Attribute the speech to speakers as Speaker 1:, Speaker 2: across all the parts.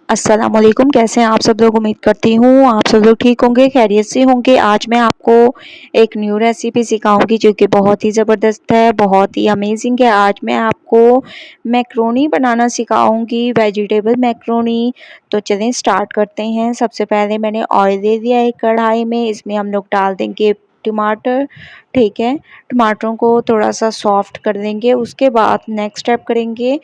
Speaker 1: अस्सलामुअलैकुम। कैसे हैं आप सब लोग? उम्मीद करती हूँ आप सब लोग ठीक होंगे, खैरियत से होंगे। आज मैं आपको एक न्यू रेसिपी सिखाऊंगी जो कि बहुत ही ज़बरदस्त है, बहुत ही अमेजिंग है। आज मैं आपको मैक्रोनी बनाना सिखाऊंगी, वेजिटेबल मैक्रोनी। तो चलें स्टार्ट करते हैं। सबसे पहले मैंने ऑयल ले दिया है कढ़ाई में, इसमें हम लोग डाल देंगे टमाटर। ठीक है, टमाटरों को थोड़ा सा सॉफ्ट कर देंगे। उसके बाद नेक्स्ट स्टेप करेंगे,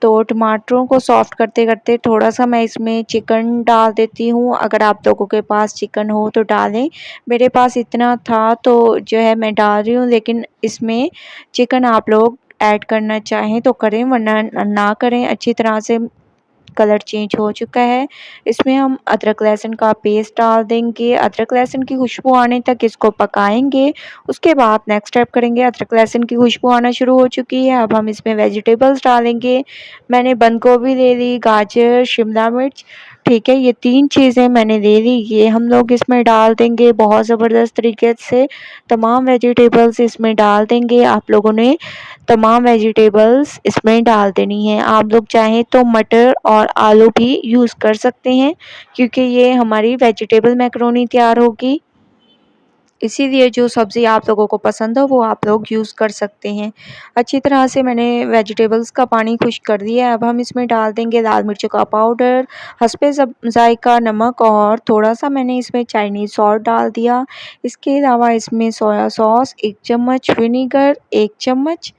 Speaker 1: तो टमाटरों को सॉफ्ट करते करते थोड़ा सा मैं इसमें चिकन डाल देती हूँ। अगर आप लोगों के पास चिकन हो तो डालें, मेरे पास इतना था तो जो है मैं डाल रही हूँ। लेकिन इसमें चिकन आप लोग ऐड करना चाहें तो करें, वरना ना करें। अच्छी तरह से कलर चेंज हो चुका है। इसमें हम अदरक लहसुन का पेस्ट डाल देंगे। अदरक लहसुन की खुशबू आने तक इसको पकाएंगे। उसके बाद नेक्स्ट स्टेप करेंगे। अदरक लहसुन की खुशबू आना शुरू हो चुकी है, अब हम इसमें वेजिटेबल्स डालेंगे। मैंने बंद गोभी ले ली, गाजर, शिमला मिर्च। ठीक है, ये 3 चीज़ें मैंने ले ली, ये हम लोग इसमें डाल देंगे। बहुत ज़बरदस्त तरीके से तमाम वेजिटेबल्स इसमें डाल देंगे। आप लोगों ने तमाम वेजिटेबल्स इसमें डाल देनी है। आप लोग चाहें तो मटर और आलू भी यूज़ कर सकते हैं, क्योंकि ये हमारी वेजिटेबल मैक्रोनी तैयार होगी। इसीलिए जो सब्ज़ी आप लोगों को पसंद हो वो आप लोग यूज़ कर सकते हैं। अच्छी तरह से मैंने वेजिटेबल्स का पानी खुश्क कर दिया है। अब हम इसमें डाल देंगे लाल मिर्चों का पाउडर, हस्बे ज़ायक़ा नमक, और थोड़ा-सा मैंने इसमें चाइनीज़ सॉल्ट डाल दिया। इसके अलावा इसमें सोया सॉस 1 चम्मच, विनेगर 1 चम्मच।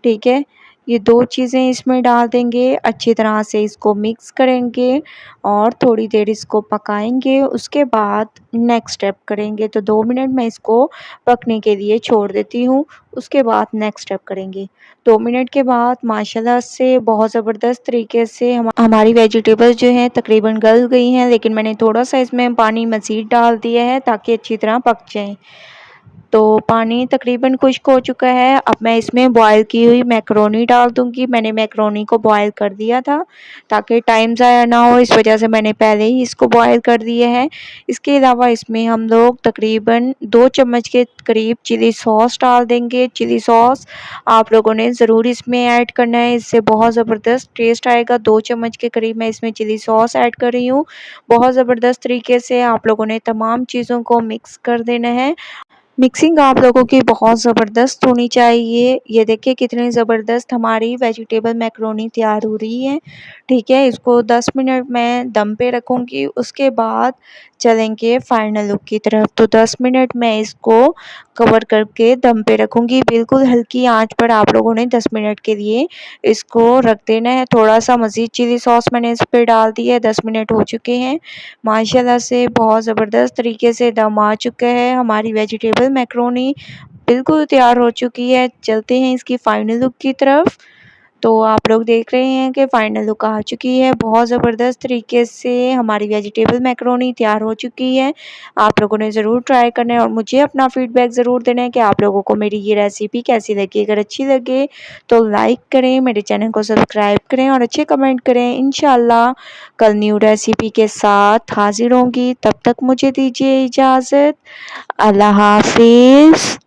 Speaker 1: ठीक है, ये 2 चीज़ें इसमें डाल देंगे। अच्छी तरह से इसको मिक्स करेंगे और थोड़ी देर इसको पकाएंगे। उसके बाद नेक्स्ट स्टेप करेंगे, तो 2 मिनट मैं इसको पकने के लिए छोड़ देती हूँ। उसके बाद नेक्स्ट स्टेप करेंगे। 2 मिनट के बाद माशाल्लाह से बहुत ज़बरदस्त तरीके से हमारी वेजिटेबल्स जो हैं तकरीबन गल गई हैं, लेकिन मैंने थोड़ा-सा इसमें पानी मज़ीद डाल दिया है ताकि अच्छी तरह पक जाएँ। तो पानी तकरीबन खुश्क हो चुका है। अब मैं इसमें बॉयल की हुई मैक्रोनी डाल दूँगी। मैंने मैक्रोनी को बॉयल कर दिया था ताकि टाइम ज़ाया ना हो, इस वजह से मैंने पहले ही इसको बॉयल कर दिया है। इसके अलावा इसमें हम लोग तकरीबन 2 चम्मच के करीब चिली सॉस डाल देंगे। चिली सॉस आप लोगों ने ज़रूर इसमें ऐड करना है, इससे बहुत ज़बरदस्त टेस्ट आएगा। 2 चम्मच के करीब मैं इसमें चिली सॉस ऐड कर रही हूँ। बहुत ज़बरदस्त तरीके से आप लोगों ने तमाम चीज़ों को मिक्स कर देना है। मिक्सिंग आप लोगों की बहुत ज़बरदस्त होनी चाहिए। ये देखिए कितनी ज़बरदस्त हमारी वेजिटेबल मैक्रोनी तैयार हो रही है। ठीक है, इसको 10 मिनट मैं दम पे रखूँगी। उसके बाद चलेंगे फाइनल लुक की तरफ। तो 10 मिनट मैं इसको कवर करके दम पे रखूँगी। बिल्कुल हल्की आंच पर आप लोगों ने 10 मिनट के लिए इसको रख देना है। थोड़ा-सा मज़ीद चिली सॉस मैंने इस पे डाल दी है। 10 मिनट हो चुके हैं। माशाल्लाह से बहुत ज़बरदस्त तरीके से दम आ चुका है। हमारी वेजिटेबल मैक्रोनी बिल्कुल तैयार हो चुकी है। चलते हैं इसकी फाइनल लुक की तरफ। तो आप लोग देख रहे हैं कि फाइनल लुक आ चुकी है। बहुत ज़बरदस्त तरीके से हमारी वेजिटेबल मैक्रोनी तैयार हो चुकी है। आप लोगों ने ज़रूर ट्राई करना है और मुझे अपना फ़ीडबैक ज़रूर देना है कि आप लोगों को मेरी ये रेसिपी कैसी लगी। अगर अच्छी लगे तो लाइक करें, मेरे चैनल को सब्सक्राइब करें और अच्छे कमेंट करें। इंशाल्लाह कल न्यू रेसिपी के साथ हाज़िर होंगी। तब तक मुझे दीजिए इजाज़त। अल्लाह हाफ़िज़।